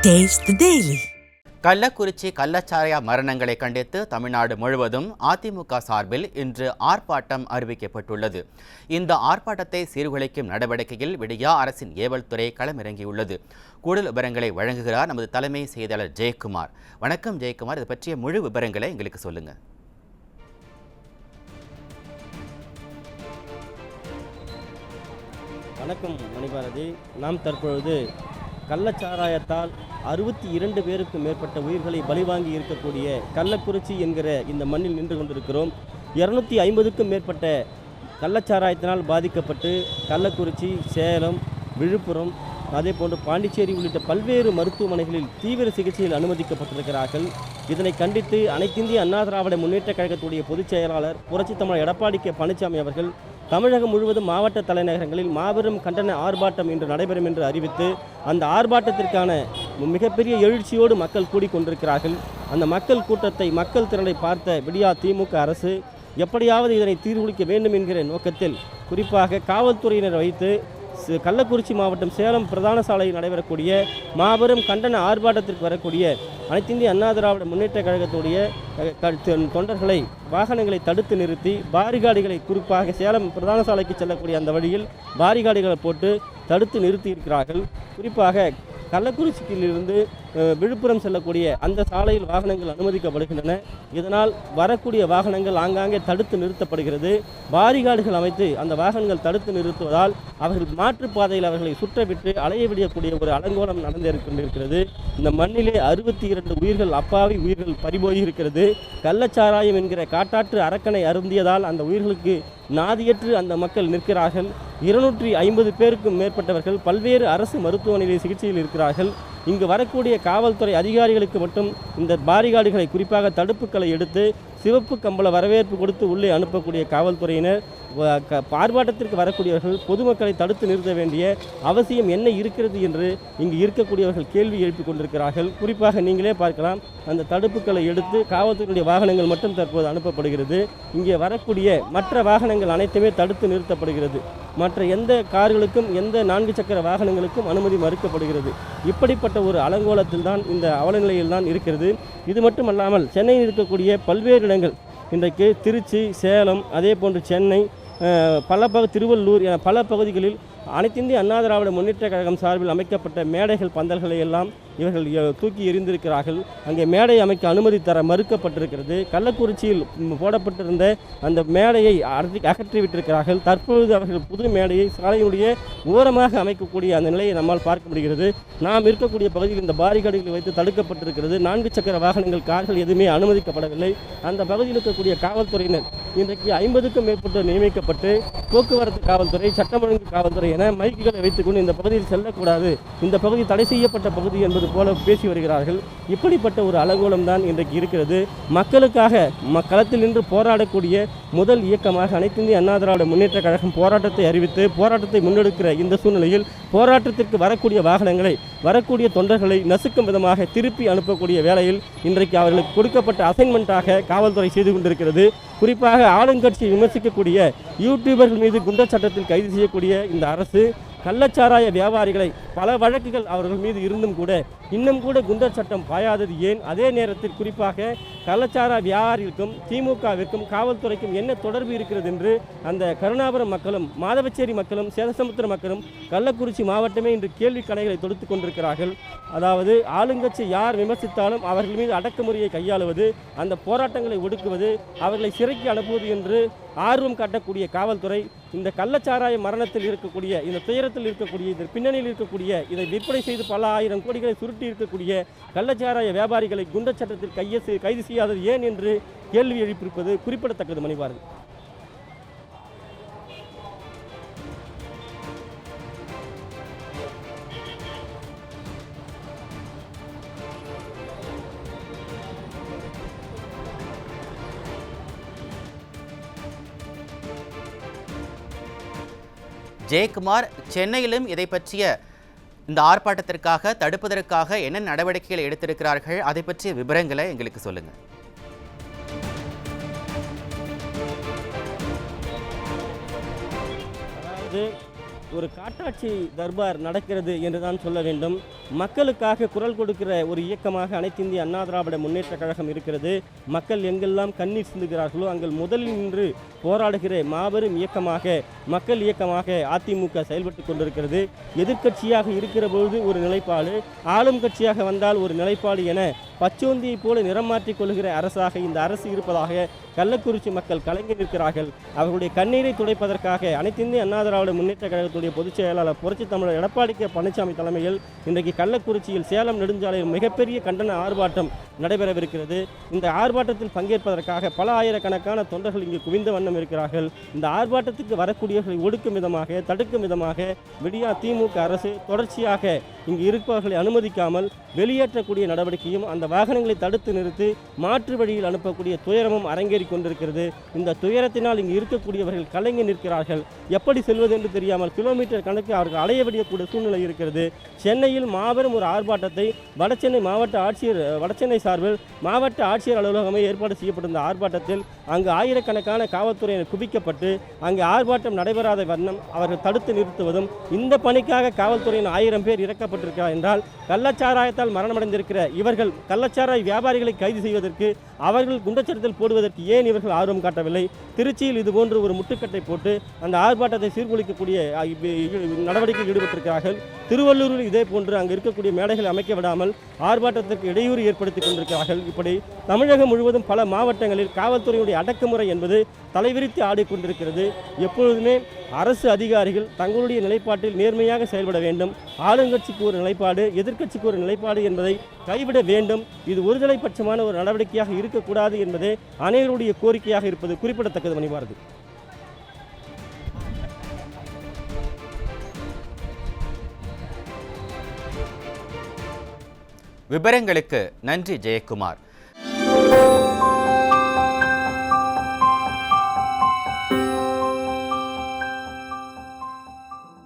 Taste the Daily. Kallakurichi கள்ளச்சாராய மரணங்களை கண்டித்து தமிழ்நாடு முழுவதும் அதிமுக சார்பில் இன்று ஆர்ப்பாட்டம் அறிவிக்கப்பட்டுள்ளது. இந்த ஆர்ப்பாட்டத்தை சீர்குலைக்கும் நடவடிக்கையில் விடியா அரசின் ஏவல் துறை களமிறங்கியுள்ளது. கூடுதல் விவரங்களை வழங்குகிறார் நமது தலைமை செய்தியாளர் ஜெயக்குமார். வணக்கம் ஜெயக்குமார், இது பற்றிய முழு விவரங்களை எங்களுக்கு சொல்லுங்க. வணக்கம் மணிபாரதி. நாம் தற்பொழுது கள்ளச்சாராயத்தால் 62 பேருக்கு மேற்பட்ட உயிர்களை பலிவாங்கி இருக்கக்கூடிய கள்ளக்குறிச்சி என்கிற இந்த மண்ணில் நின்று கொண்டிருக்கிறோம். 250க்கும் மேற்பட்ட கள்ளச்சாராயத்தினால் பாதிக்கப்பட்டு கள்ளக்குறிச்சி, சேலம், விழுப்புரம், அதே போன்று பாண்டிச்சேரி உள்ளிட்ட பல்வேறு மருத்துவமனைகளில் தீவிர சிகிச்சையில் அனுமதிக்கப்பட்டிருக்கிறார்கள். இதனை கண்டித்து அனைத்திந்திய அண்ணா திராவிட முன்னேற்ற கழகத்துடைய பொதுச் செயலாளர் புரட்சித் தமிழர் எடப்பாடி கே பழனிசாமி அவர்கள் தமிழகம் முழுவதும் மாவட்ட தலைநகரங்களில் மாபெரும் கண்டன ஆர்ப்பாட்டம் இன்று நடைபெறும் என்று அறிவித்து அந்த ஆர்ப்பாட்டத்திற்கான மிகப்பெரிய எழுச்சியோடு மக்கள் கூடிக்கொண்டிருக்கிறார்கள். அந்த மக்கள் கூட்டத்தை, மக்கள் திரளை பார்த்த விடியா திமுக அரசு எப்படியாவது இதனை தீர்வுளிக்க வேண்டும் என்கிற நோக்கத்தில் குறிப்பாக காவல்துறையினர் வைத்து கள்ளக்குறிச்சி மாவட்டம் சேலம் பிரதான சாலையில் நடைபெறக்கூடிய மாபெரும் கண்டன ஆர்ப்பாட்டத்திற்கு வரக்கூடிய அனைத்திந்திய அண்ணா திராவிட முன்னேற்ற கழகத்துடைய தொண்டர்களை, வாகனங்களை தடுத்து நிறுத்தி பாரிகாடிகளை, குறிப்பாக சேலம் பிரதான சாலைக்கு செல்லக்கூடிய அந்த வழியில் பாரிகாடிகளை போட்டு தடுத்து நிறுத்தி இருக்கிறார்கள். குறிப்பாக கள்ளக்குறிச்சியிலிருந்து விழுப்புரம் செல்லக்கூடிய அந்த சாலையில் வாகனங்கள் அனுமதிக்கப்படுகின்றன. இதனால் வரக்கூடிய வாகனங்கள் ஆங்காங்கே தடுத்து நிறுத்தப்படுகிறது. பாரிகாடுகள் அமைத்து அந்த வாகனங்கள் தடுத்து நிறுத்துவதால் அவர்கள் மாற்றுப்பாதையில் அவர்களை சுற்றவிட்டு அலைய விடக்கூடிய ஒரு அலங்கோலம் நடந்திருக்கிறது. இந்த மண்ணிலே 62 உயிர்கள், அப்பாவி உயிர்கள் பறிபோய் இருக்கிறது. கள்ளச்சாராயம் என்கிற காட்டாற்று அரக்கனை அருந்தியதால் அந்த உயிர்களுக்கு நாதியற்று அந்த மக்கள் நிற்கிறார்கள். 250 பேருக்கும் மேற்பட்டவர்கள் பல்வேறு அரசு மருத்துவமனைகளில் சிகிச்சையில் இருக்கிறார்கள். இங்கு வரக்கூடிய காவல்துறை அதிகாரிகளுக்கு மட்டும் இந்த பாரிகாடுகளை, குறிப்பாக தடுப்புக்களை எடுத்து சிவப்பு கம்பள வரவேற்பு கொடுத்து உள்ளே அனுப்பக்கூடிய காவல்துறையினர் ஆர்ப்பாட்டத்திற்கு வரக்கூடியவர்கள் பொதுமக்களை தடுத்து நிறுத்த வேண்டிய அவசியம் என்ன இருக்கிறது என்று இங்கு இருக்கக்கூடியவர்கள் கேள்வி எழுப்பிக் கொண்டிருக்கிறார்கள். குறிப்பாக நீங்களே பார்க்கலாம், அந்த தடுப்புக்களை எடுத்து காவல்துறையுடைய வாகனங்கள் மட்டும் தற்போது அனுப்பப்படுகிறது. இங்கே வரக்கூடிய மற்ற வாகனங்கள் அனைத்துமே தடுத்து நிறுத்தப்படுகிறது. மற்ற எந்த கார்களுக்கும், எந்த 4 சக்கர வாகனங்களுக்கும் அனுமதி மறுக்கப்படுகிறது. இப்படிப்பட்ட ஒரு அலங்கோலத்தில் தான், இந்த அவலநிலையில் தான் இருக்கிறது. இது மட்டுமல்லாமல் சென்னையில் இருக்கக்கூடிய பல்வேறு இடங்கள், இன்றைக்கு திருச்சி, சேலம், அதே போன்று சென்னை, திருவள்ளூர் என பல பகுதிகளில் அனைத்திந்திய அண்ணா திராவிட முன்னேற்ற கழகம் சார்பில் அமைக்கப்பட்ட மேடைகள், பந்தல்களை எல்லாம் இவர்கள் தூக்கி எறிந்திருக்கிறார்கள். அங்கே மேடை அமைக்க அனுமதி தர மறுக்கப்பட்டிருக்கிறது. கள்ளக்குறிச்சியில் போடப்பட்டிருந்த அந்த மேடையை அகற்றிவிட்டிருக்கிறார்கள். தற்பொழுது அவர்கள் புது மேடையை சாலையினுடைய ஓரமாக அமைக்கக்கூடிய அந்த நிலையை நம்மால் பார்க்க முடிகிறது. நாம் இருக்கக்கூடிய பகுதியில் இந்த பாரிகாடுகளை வைத்து தடுக்கப்பட்டிருக்கிறது. 4 சக்கர வாகனங்கள், கார்கள் எதுவுமே அனுமதிக்கப்படவில்லை. அந்த பகுதியில் இருக்கக்கூடிய காவல்துறையினர் இன்றைக்கு 50க்கும் மேற்பட்டு நியமிக்கப்பட்டு போக்குவரத்து காவல்துறை, சட்டம் ஒழுங்கு காவல்துறை என மைக்குகளை வைத்துக்கொண்டு இந்த பகுதியில் செல்லக்கூடாது, இந்த பகுதி தடை செய்யப்பட்ட பகுதி என்பது போல பேசி வருகிறார்கள். இப்படிப்பட்ட ஒரு அலங்கோலம் தான் இன்றைக்கு இருக்கிறது. மக்களுக்காக களத்தில் நின்று போராடக்கூடிய முதல் இயக்கமாக அனைத்திந்திய அண்ணா திராவிட முன்னேற்ற கழகம் போராட்டத்தை அறிவித்து போராட்டத்தை முன்னெடுக்கிற இந்த சூழ்நிலையில் போராட்டத்திற்கு வரக்கூடிய வாகனங்களை, வரக்கூடிய தொண்டர்களை நசுக்கும் விதமாக திருப்பி அனுப்பக்கூடிய வேளையில் இன்றைக்கு அவர்களுக்கு கொடுக்கப்பட்ட அசைன்மெண்ட்டாக காவல்துறை செய்து கொண்டிருக்கிறது. குறிப்பாக ஆளுங்கட்சியை விமர்சிக்கக்கூடிய யூடியூபர்கள் மீது குண்டர் சட்டத்தில் கைது செய்யக்கூடிய இந்த அரசு கள்ளச்சாராய வியாபாரிகளை, பல வழக்குகள் அவர்கள் மீது இருந்தும் கூட இன்னும் கூட குண்டர் சட்டம் பாயாதது ஏன்? அதே நேரத்தில் குறிப்பாக கள்ளச்சாராய வியாபாரிகளுக்கும் திமுகவிற்கும் காவல்துறைக்கும் என்ன தொடர்பு இருக்கிறது என்று அந்த கருணாபுரம் மக்களும், மாதவச்சேரி மக்களும், சேதசமுத்திர மக்களும், கள்ளக்குறிச்சி மாவட்டமே இன்று கேள்வி கணைகளை தொடுத்து கொண்டிருக்கிறார்கள். அதாவது ஆளுங்கட்சி யார் விமர்சித்தாலும் அவர்கள் மீது அடக்குமுறையை கையாளுவது, அந்த போராட்டங்களை ஒடுக்குவது, அவர்களை சிறைக்கு அனுப்புவது என்று ஆர்வம் காட்டக்கூடிய காவல்துறை இந்த கள்ளச்சாராய மரணத்தில் இருக்கக்கூடிய, இந்த துயரத்தில் இருக்கக்கூடிய, இந்த பின்னணியில் இருக்கக்கூடிய, இதை விற்பனை செய்து பல ஆயிரம் கோடிகளை சுருட்டி இருக்கக்கூடிய கள்ளச்சாராய வியாபாரிகளை குண்டர் சட்டத்தில் கைது செய்யாதது ஏன் என்று கேள்வி எழுப்பியிருப்பது குறிப்பிடத்தக்கது. மணிபாரதி. ஜெயக்குமார், சென்னையிலும் இதை பற்றிய இந்த ஆர்ப்பாட்டத்திற்காக, தடுப்பதற்காக என்ன நடவடிக்கைகள் எடுத்திருக்கிறார்கள், அதை பற்றிய விவரங்களை எங்களுக்கு சொல்லுங்க. அதாவது ஒரு காட்டாட்சி தர்பார் நடக்கிறது என்றுதான் சொல்ல வேண்டும். மக்களுக்காக குரல் கொடுக்கிற ஒரு இயக்கமாக அனைத்திந்திய அண்ணா திராவிட முன்னேற்ற கழகம் இருக்கிறது. மக்கள் எங்கெல்லாம் கண்ணீர் சிந்துகிறார்களோ அங்கே முதலில் நின்று போராடுகிற மாபெரும் இயக்கமாக, மக்கள் இயக்கமாக அதிமுக செயல்பட்டு கொண்டிருக்கிறது. எதிர்க்கட்சியாக இருக்கிற பொழுது ஒரு நிலைப்பாடு, ஆளும் கட்சியாக வந்தால் ஒரு நிலைப்பாடு என பச்சோந்தியை போல நிறம் மாற்றிக் கொள்கிற அரசாக இந்த அரசு இருப்பதாக கள்ளக்குறிச்சி மக்கள் கலங்கி நிற்கிறார்கள். அவர்களுடைய கண்ணீரை துடைப்பதற்காக அனைத்திந்திய அண்ணா திராவிட முன்னேற்ற கழகத்துடைய பொதுச் செயலாளர் புரட்சித் தமிழர் எடப்பாடி கே பழனிசாமி தலைமையில் இன்றைக்கு கள்ளக்குறிச்சியில் சேலம் நெடுஞ்சாலையில் மிகப்பெரிய கண்டன ஆர்ப்பாட்டம் நடைபெறவிருக்கிறது. இந்த ஆர்ப்பாட்டத்தில் பங்கேற்பதற்காக பல ஆயிரக்கணக்கான தொண்டர்கள் இங்கு குவிந்த வண்ணம் இருக்கிறார்கள். இந்த ஆர்ப்பாட்டத்துக்கு வரக்கூடியவர்களை ஒடுக்கும் விதமாக, தடுக்கும் விதமாக விடியா திமுக அரசு தொடர்ச்சியாக இங்கு இருப்பவர்களை அனுமதிக்காமல் வெளியேற்றக்கூடிய நடவடிக்கையும், அந்த வாகனங்களை தடுத்து நிறுத்தி மாற்று வழியில் அனுப்பக்கூடிய துயரமும் அரங்கேறி கொண்டிருக்கிறது. இந்த துயரத்தினால் இங்கு இருக்கக்கூடியவர்கள் கலங்கி நிற்கிறார்கள். எப்படி செல்வது என்று தெரியாமல் கிலோமீட்டர் கணக்கு அவர்கள் அலைய வேண்டியக்கூடிய சூழ்நிலை இருக்கிறது. சென்னையில் மாபெரும் ஒரு ஆர்ப்பாட்டத்தை வடசென்னை மாவட்ட ஆட்சியர், வடசென்னை சார்பில் மாவட்ட ஆட்சியர் அலுவலகமே ஏற்பாடு செய்யப்பட்டிருந்த ஆர்ப்பாட்டத்தில் அங்கு ஆயிரக்கணக்கான காவல்துறையினர் குவிக்கப்பட்டு அங்கு ஆர்ப்பாட்டம் நடைபெறாத வண்ணம் அவர்கள் தடுத்து நிறுத்துவதும், இந்த பணிக்காக காவல்துறையின் 1000 பேர் இறக்கப்பட்டிருக்கிறார் என்றால் கள்ளச்சாராயத்தால் மரணமடைந்திருக்கிற இவர்கள் கள்ளச்சாராய வியாபாரிகளை கைது செய்வதற்கு, அவர்கள் குண்டச்சட்டத்தில் போடுவதற்கு ஏன் இவர்கள் ஆர்வம் காட்டவில்லை? திருச்சியில் இதுபோன்று ஒரு முட்டுக்கட்டை போட்டு அந்த ஆர்ப்பாட்டத்தை சீர்குலைக்கக்கூடிய நடவடிக்கையில் ஈடுபட்டிருக்கிறார்கள். திருவள்ளூரில் இதே போன்று அங்கு இருக்கக்கூடிய மேடைகளை அமைக்க விடாமல் ஆர்ப்பாட்டத்திற்கு இடையூறு ஏற்படுத்தி கொண்டிருக்கிறார்கள். இப்படி தமிழகம் முழுவதும் பல மாவட்டங்களில் காவல்துறையுடைய அடக்குமுறை என்பது தலைவிரித்து ஆடிக்கொண்டிருக்கிறது. எப்பொழுதுமே அரசு அதிகாரிகள் தங்களுடைய நிலைப்பாட்டில் நேர்மையாக செயல்பட வேண்டும். ஆளுங்கட்சிக்கு ஒரு நிலைப்பாடு, எதிர்க்கட்சிக்கு ஒரு நிலைப்பாடு என்பதை கைவிட வேண்டும். இது ஒருதலை பட்சமான ஒரு நடவடிக்கையாக இருக்கக்கூடாது என்பதே அனைவருடைய கோரிக்கையாக இருப்பது குறிப்பிடத்தக்கது. மணிபாரதி. விவரங்களுக்கு நன்றி ஜெயக்குமார்.